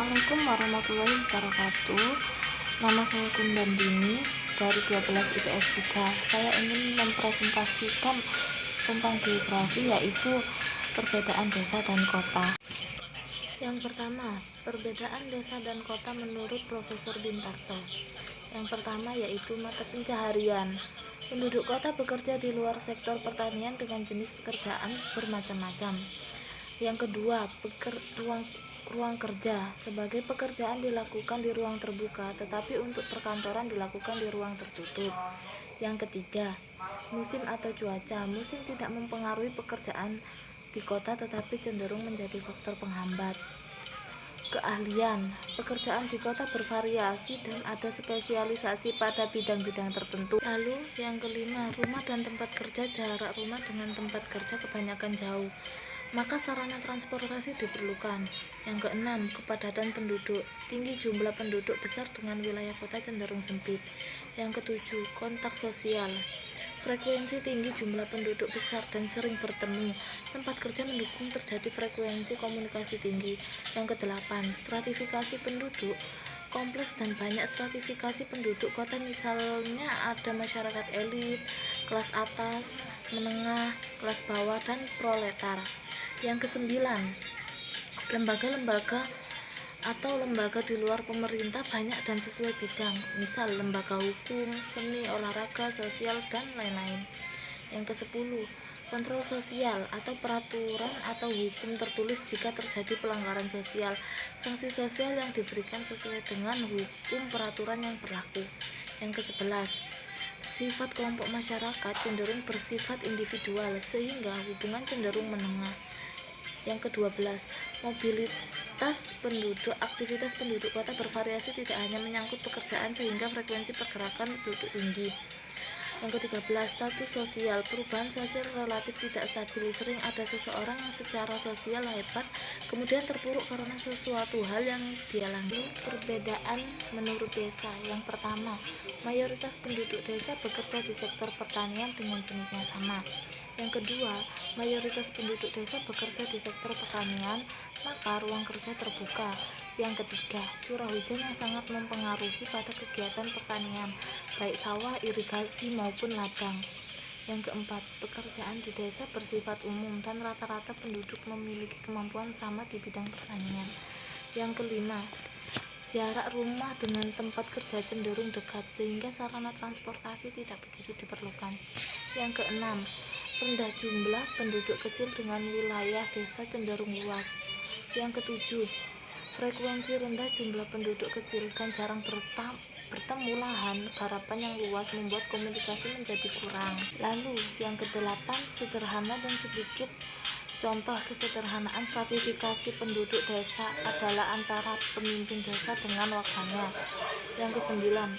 Assalamualaikum warahmatullahi wabarakatuh. Nama saya Kundandini dari 12 IPS 3. Saya ingin mempresentasikan tentang geografi, yaitu perbedaan desa dan kota. Yang pertama, perbedaan desa dan kota menurut Profesor Bintarto. Yang pertama yaitu mata pencaharian. Penduduk kota bekerja di luar sektor pertanian dengan jenis pekerjaan bermacam-macam. Yang kedua, ruang kerja. Sebagai pekerjaan dilakukan di ruang terbuka, tetapi untuk perkantoran dilakukan di ruang tertutup. Yang ketiga, musim atau cuaca. Musim tidak mempengaruhi pekerjaan di kota, tetapi cenderung menjadi faktor penghambat. Keahlian. Pekerjaan di kota bervariasi dan ada spesialisasi pada bidang-bidang tertentu. Lalu yang kelima, rumah dan tempat kerja. Jarak rumah dengan tempat kerja kebanyakan jauh, maka sarana transportasi diperlukan. Yang keenam, kepadatan penduduk. Tinggi jumlah penduduk besar dengan wilayah kota cenderung sempit. Yang ketujuh, kontak sosial. Frekuensi tinggi jumlah penduduk besar dan sering bertemu. Tempat kerja mendukung terjadi frekuensi komunikasi tinggi. Yang kedelapan, stratifikasi penduduk. Kompleks dan banyak stratifikasi penduduk kota, misalnya ada masyarakat elit, kelas atas, menengah, kelas bawah, dan proletar. Yang kesembilan, lembaga-lembaga atau lembaga di luar pemerintah banyak dan sesuai bidang, misal lembaga hukum, seni, olahraga, sosial, dan lain-lain. Yang kesepuluh, kontrol sosial atau peraturan atau hukum tertulis jika terjadi pelanggaran sosial. Sanksi sosial yang diberikan sesuai dengan hukum peraturan yang berlaku. Yang kesebelas, sifat kelompok masyarakat cenderung bersifat individual sehingga hubungan cenderung menengah. Yang ke-12, mobilitas penduduk. Aktivitas penduduk kota bervariasi, tidak hanya menyangkut pekerjaan sehingga frekuensi pergerakan penduduk tinggi. Yang ke-13, status sosial. Perubahan sosial relatif tidak stabil. Sering ada seseorang yang secara sosial hebat kemudian terpuruk karena sesuatu hal yang dialami. Perbedaan menurut desa. Yang pertama, mayoritas penduduk desa bekerja di sektor pertanian dengan jenis yang sama. Yang kedua, mayoritas penduduk desa bekerja di sektor pertanian, maka ruang kerja terbuka. Yang ketiga, curah hujan yang sangat mempengaruhi pada kegiatan pertanian, baik sawah, irigasi, maupun ladang. Yang keempat, pekerjaan di desa bersifat umum dan rata-rata penduduk memiliki kemampuan sama di bidang pertanian. Yang kelima, jarak rumah dengan tempat kerja cenderung dekat sehingga sarana transportasi tidak begitu diperlukan. Yang keenam, rendah jumlah penduduk kecil dengan wilayah desa cenderung luas. Yang ketujuh, frekuensi rendah jumlah penduduk kecil dan jarang bertemu lahan garapan yang luas membuat komunikasi menjadi kurang. Lalu yang kedelapan, sederhana dan sedikit. Contoh kesederhanaan stratifikasi penduduk desa adalah antara pemimpin desa dengan wakilnya. Yang kesembilan,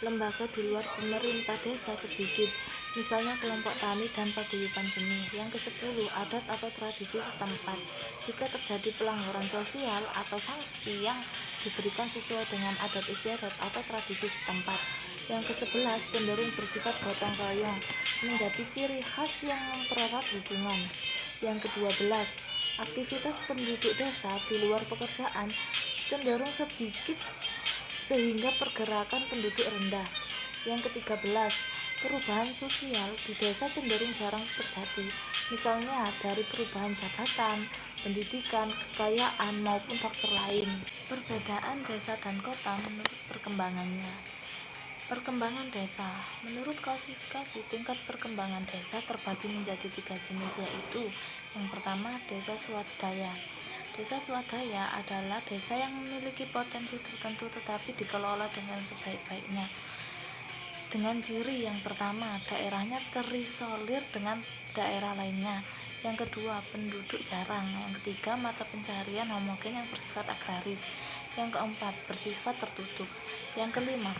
lembaga di luar pemerintah desa sedikit, misalnya kelompok tani dan paguyuban seni. Yang ke-10, adat atau tradisi setempat. Jika terjadi pelanggaran sosial atau sanksi yang diberikan sesuai dengan adat istiadat atau tradisi setempat. Yang ke-11, cenderung bersifat gotong royong, menjadi ciri khas yang mempererat hubungan. Yang ke-12, aktivitas penduduk desa di luar pekerjaan cenderung sedikit sehingga pergerakan penduduk rendah. Yang ke-13, perubahan sosial di desa cenderung jarang terjadi, misalnya dari perubahan jabatan, pendidikan, kekayaan, maupun faktor lain. Perbedaan desa dan kota menurut perkembangannya. Perkembangan desa. Menurut klasifikasi, tingkat perkembangan desa terbagi menjadi 3 jenis, yaitu yang pertama, desa swadaya. Desa swadaya adalah desa yang memiliki potensi tertentu tetapi dikelola dengan sebaik-baiknya. Dengan ciri yang pertama, daerahnya terisolir dengan daerah lainnya. Yang kedua, penduduk jarang. Yang ketiga, mata pencaharian homogen yang bersifat agraris. Yang keempat, bersifat tertutup. Yang kelima,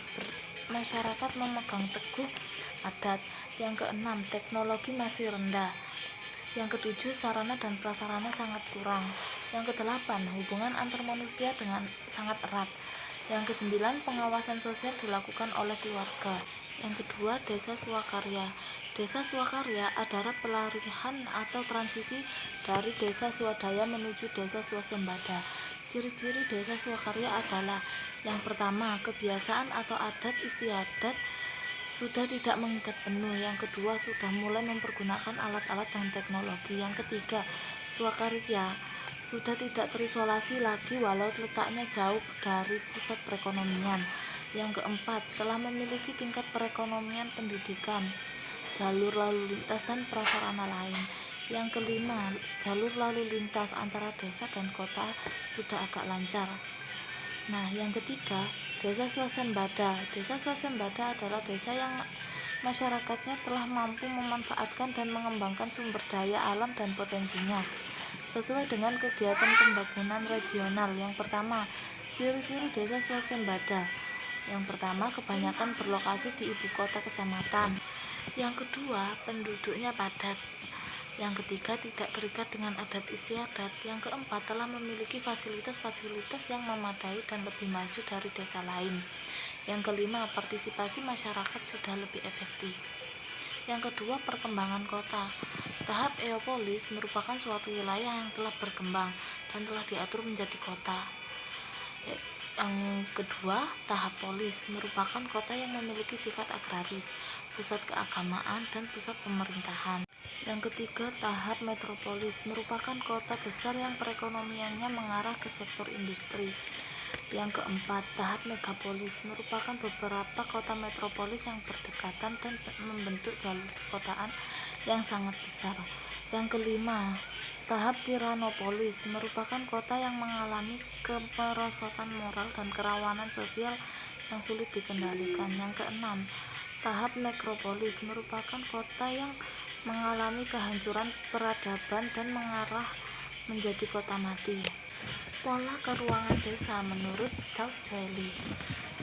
masyarakat memegang teguh adat. Yang keenam, teknologi masih rendah. Yang ketujuh, sarana dan prasarana sangat kurang. Yang kedelapan, hubungan antar manusia dengan sangat erat. Yang kesembilan, pengawasan sosial dilakukan oleh keluarga. Yang kedua, desa swakarya. Desa swakarya adalah pelarian atau transisi dari desa swadaya menuju desa swasembada. Ciri-ciri desa swakarya adalah yang pertama, kebiasaan atau adat istiadat sudah tidak mengikat penuh. Yang kedua, sudah mulai mempergunakan alat-alat dan teknologi. Yang ketiga, swakarya sudah tidak terisolasi lagi walau letaknya jauh dari pusat perekonomian. Yang keempat, telah memiliki tingkat perekonomian, pendidikan, jalur lalu lintas dan prasarana lain. Yang kelima, jalur lalu lintas antara desa dan kota sudah agak lancar. Nah, yang ketiga, desa swasembada. Desa swasembada adalah desa yang masyarakatnya telah mampu memanfaatkan dan mengembangkan sumber daya alam dan potensinya sesuai dengan kegiatan pembangunan regional. Yang pertama, ciri-ciri desa swasembada. Yang pertama, kebanyakan berlokasi di ibu kota kecamatan. Yang kedua, penduduknya padat. Yang ketiga, tidak terikat dengan adat istiadat. Yang keempat, telah memiliki fasilitas-fasilitas yang memadai dan lebih maju dari desa lain. Yang kelima, partisipasi masyarakat sudah lebih efektif. Yang kedua, perkembangan kota. Tahap eopolis merupakan suatu wilayah yang telah berkembang dan telah diatur menjadi kota. Yang kedua, tahap polis merupakan kota yang memiliki sifat agraris, pusat keagamaan, dan pusat pemerintahan. Yang ketiga, tahap metropolis merupakan kota besar yang perekonomiannya mengarah ke sektor industri. Yang keempat, tahap megapolis merupakan beberapa kota metropolis yang berdekatan dan membentuk jalur perkotaan yang sangat besar. Yang kelima, tahap tiranopolis merupakan kota yang mengalami kemerosotan moral dan kerawanan sosial yang sulit dikendalikan. Yang keenam, tahap nekropolis merupakan kota yang mengalami kehancuran peradaban dan mengarah menjadi kota mati. Pola keruangan desa menurut Doug Joely.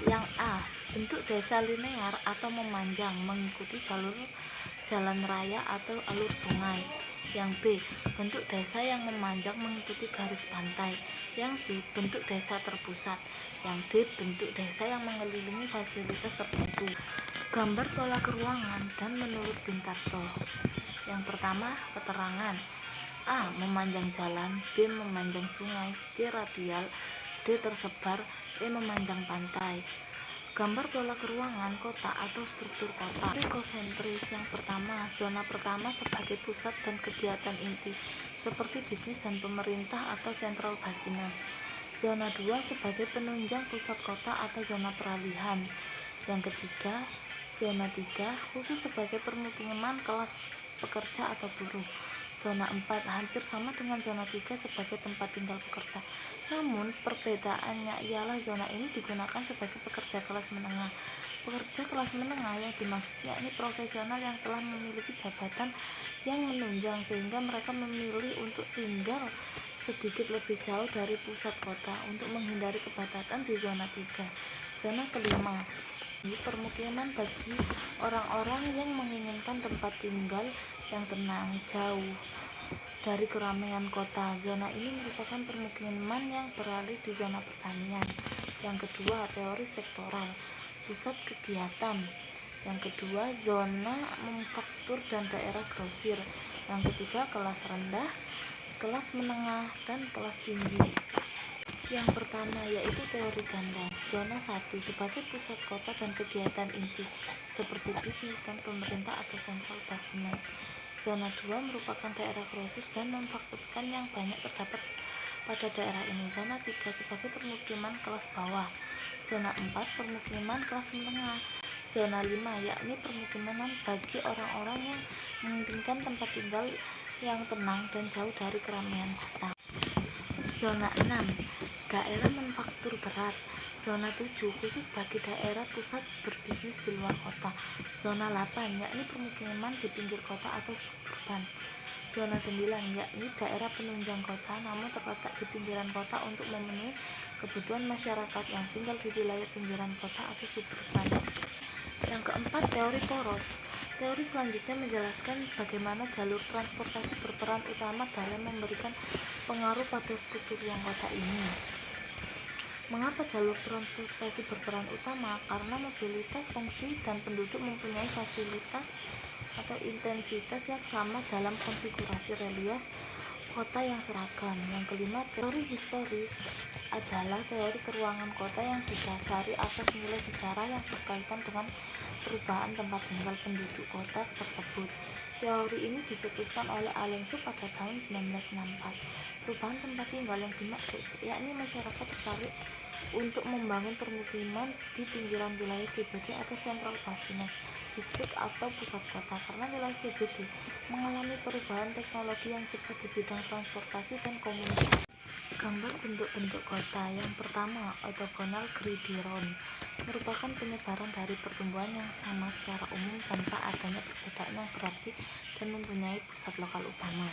Yang A, bentuk desa linear atau memanjang mengikuti jalur jalan raya atau alur sungai. Yang B, bentuk desa yang memanjang mengikuti garis pantai. Yang C, bentuk desa terpusat. Yang D, bentuk desa yang mengelilingi fasilitas tertentu. Gambar pola keruangan dan menurut Pintarto. Yang pertama, keterangan. A, memanjang jalan, B, memanjang sungai, C, radial, D, tersebar, E, memanjang pantai. Gambar pola keruangan kota atau struktur kota. Ekosentris. Yang pertama, zona pertama sebagai pusat dan kegiatan inti seperti bisnis dan pemerintah atau central business. Zona 2 sebagai penunjang pusat kota atau zona peralihan. Yang ketiga, zona 3 khusus sebagai permukiman kelas pekerja atau buruh. Zona 4 hampir sama dengan zona 3 sebagai tempat tinggal pekerja. Namun perbedaannya ialah zona ini digunakan sebagai pekerja kelas menengah. Pekerja kelas menengah yang dimaksudnya ini profesional yang telah memiliki jabatan yang menunjang sehingga mereka memilih untuk tinggal sedikit lebih jauh dari pusat kota untuk menghindari kepadatan di zona 3. Zona kelima, permukiman bagi orang-orang yang menginginkan tempat tinggal yang tenang, jauh dari keramaian kota. Zona ini merupakan permukiman yang beralih di zona pertanian. Yang kedua, teori sektoral, pusat kegiatan. Yang kedua, zona manufaktur dan daerah grosir. Yang ketiga, kelas rendah, kelas menengah, dan kelas tinggi. Yang pertama yaitu teori ganda. Zona 1 sebagai pusat kota dan kegiatan inti seperti bisnis dan pemerintah atau central business. Zona 2 merupakan daerah grosir dan manufakturkan yang banyak terdapat pada daerah ini. Zona 3 sebagai permukiman kelas bawah. Zona 4 permukiman kelas menengah. Zona 5 yakni permukiman bagi orang-orang yang menginginkan tempat tinggal yang tenang dan jauh dari keramaian kota. Zona 6 daerah manufaktur berat. Zona 7 khusus bagi daerah pusat berbisnis di luar kota. Zona 8 yakni permukiman di pinggir kota atau suburban. Zona 9 yakni daerah penunjang kota namun terletak di pinggiran kota untuk memenuhi kebutuhan masyarakat yang tinggal di wilayah pinggiran kota atau suburban. Yang keempat, teori poros. Teori selanjutnya menjelaskan bagaimana jalur transportasi berperan utama dalam memberikan pengaruh pada struktur ruang kota ini. Mengapa jalur transportasi berperan utama? Karena mobilitas, fungsi, dan penduduk mempunyai fasilitas atau intensitas yang sama dalam konfigurasi relief kota yang seragam. Yang kelima, teori historis adalah teori keruangan kota yang didasari atas nilai sejarah yang berkaitan dengan perubahan tempat tinggal penduduk kota tersebut. Teori ini dicetuskan oleh Alonso pada tahun 1964. Perubahan tempat tinggal yang dimaksud yakni masyarakat tertarik untuk membangun permukiman di pinggiran wilayah CBD atau Central Business District atau pusat kota, karena wilayah CBD mengalami perubahan teknologi yang cepat di bidang transportasi dan komunikasi. Gambar bentuk-bentuk kota. Yang pertama, orthogonal gridiron merupakan penyebaran dari pertumbuhan yang sama secara umum tanpa adanya perbedaan yang berarti dan mempunyai pusat lokal utama.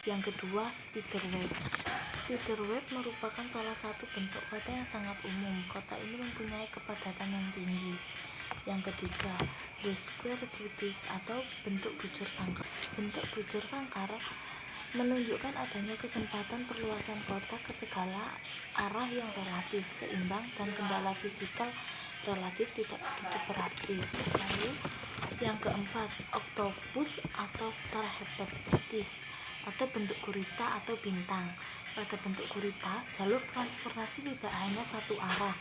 Yang kedua, spiderweb. Spiderweb merupakan salah satu bentuk kota yang sangat umum. Kota ini mempunyai kepadatan yang tinggi. Yang ketiga, the square cities atau bentuk bujur sangkar. Bentuk bujur sangkar menunjukkan adanya kesempatan perluasan kota ke segala arah yang relatif seimbang dan kendala fisikal relatif tidak begitu berarti. Lalu yang keempat, octopus atau star-shaped cities atau bentuk gurita atau bintang. Pada bentuk gurita, jalur transportasi tidak hanya satu arah,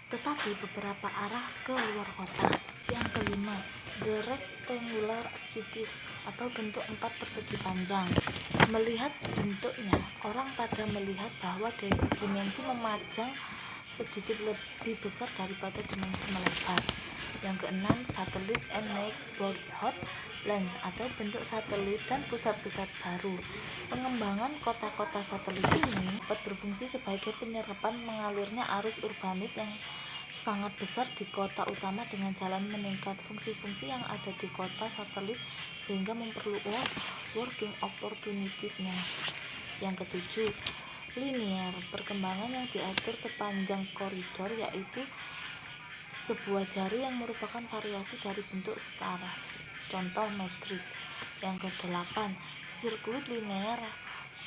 tetapi beberapa arah ke luar kota. Yang kelima, the rectangular cities atau bentuk 4 persegi panjang. Melihat bentuknya, orang pada melihat bahwa dimensi memajang sedikit lebih besar daripada dimensi melebar. Yang keenam, satellite and neighborhood lines atau bentuk satelit dan pusat-pusat baru. Pengembangan kota-kota satelit ini dapat berfungsi sebagai penyerapan mengalirnya arus urbanit yang sangat besar di kota utama dengan jalan meningkat fungsi-fungsi yang ada di kota satelit sehingga memperluas working opportunities-nya. Yang ketujuh, linear, perkembangan yang diatur sepanjang koridor, yaitu sebuah jari yang merupakan variasi dari bentuk setara, contoh metrik. Yang kedelapan, sirkuit linear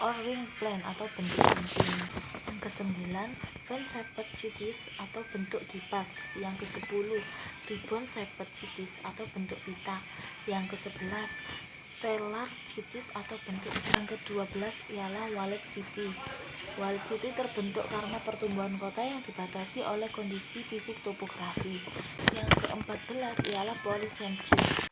or ring plan atau bentuk penting. Yang kesembilan, fan-shaped cities atau bentuk kipas. Yang ke-10, ribbon-shaped cities atau bentuk pita. Yang ke-11, stellar cities atau bentuk. Yang ke-12 ialah walled city. Walled city terbentuk karena pertumbuhan kota yang dibatasi oleh kondisi fisik topografi. Yang ke-14 ialah polycentric